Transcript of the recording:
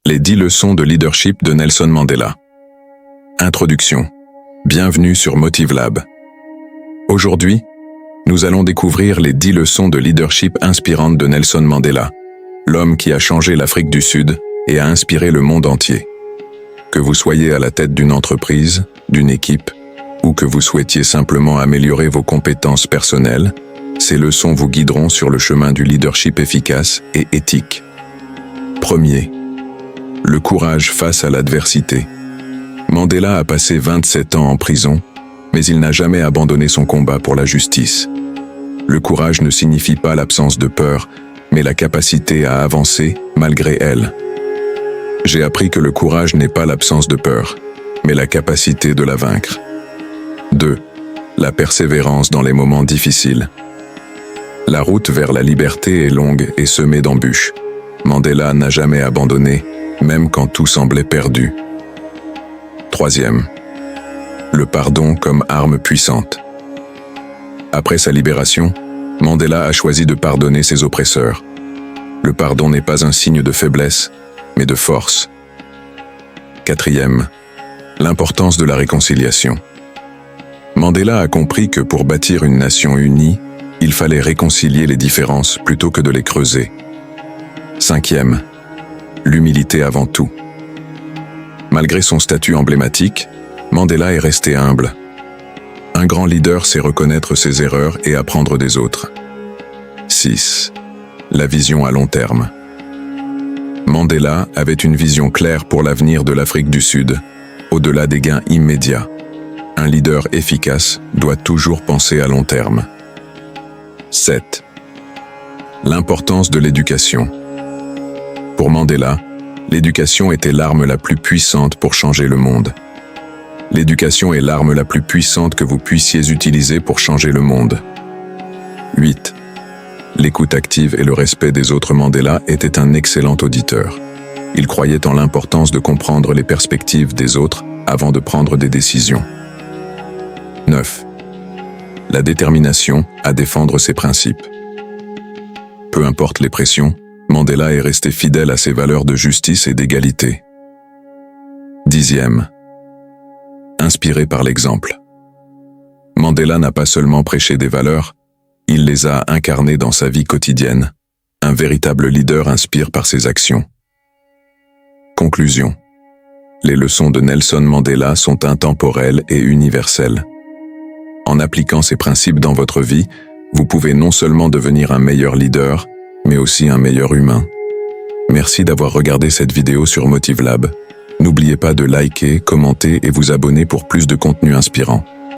Les 10 leçons de leadership de Nelson Mandela. Introduction. Bienvenue sur MotiveLab. Aujourd'hui, nous allons découvrir les 10 leçons de leadership inspirantes de Nelson Mandela, l'homme qui a changé l'Afrique du Sud et a inspiré le monde entier. Que vous soyez à la tête d'une entreprise, d'une équipe, ou que vous souhaitiez simplement améliorer vos compétences personnelles, ces leçons vous guideront sur le chemin du leadership efficace et éthique. Premier. Le courage face à l'adversité. Mandela a passé 27 ans en prison, mais il n'a jamais abandonné son combat pour la justice. Le courage ne signifie pas l'absence de peur, mais la capacité à avancer malgré elle. J'ai appris que le courage n'est pas l'absence de peur, mais la capacité de la vaincre. 2. La persévérance dans les moments difficiles. La route vers la liberté est longue et semée d'embûches. Mandela n'a jamais abandonné, même quand tout semblait perdu. Troisième. Le pardon comme arme puissante. Après sa libération, Mandela a choisi de pardonner ses oppresseurs. Le pardon n'est pas un signe de faiblesse, mais de force. Quatrième. L'importance de la réconciliation. Mandela a compris que pour bâtir une nation unie, il fallait réconcilier les différences plutôt que de les creuser. Cinquième. L'humilité avant tout. Malgré son statut emblématique, Mandela est resté humble. Un grand leader sait reconnaître ses erreurs et apprendre des autres. 6. La vision à long terme. Mandela avait une vision claire pour l'avenir de l'Afrique du Sud, au-delà des gains immédiats. Un leader efficace doit toujours penser à long terme. 7. L'importance de l'éducation. Pour Mandela, l'éducation était l'arme la plus puissante pour changer le monde. L'éducation est l'arme la plus puissante que vous puissiez utiliser pour changer le monde. 8. L'écoute active et le respect des autres. Mandela était un excellent auditeur. Il croyait en l'importance de comprendre les perspectives des autres avant de prendre des décisions. 9. La détermination à défendre ses principes. Peu importe les pressions, Mandela est resté fidèle à ses valeurs de justice et d'égalité. 10e. Inspiré par l'exemple. Mandela n'a pas seulement prêché des valeurs, il les a incarnées dans sa vie quotidienne. Un véritable leader inspire par ses actions. Conclusion. Les leçons de Nelson Mandela sont intemporelles et universelles. En appliquant ces principes dans votre vie, vous pouvez non seulement devenir un meilleur leader, mais aussi un meilleur humain. Merci d'avoir regardé cette vidéo sur MotiveLab. N'oubliez pas de liker, commenter et vous abonner pour plus de contenu inspirant.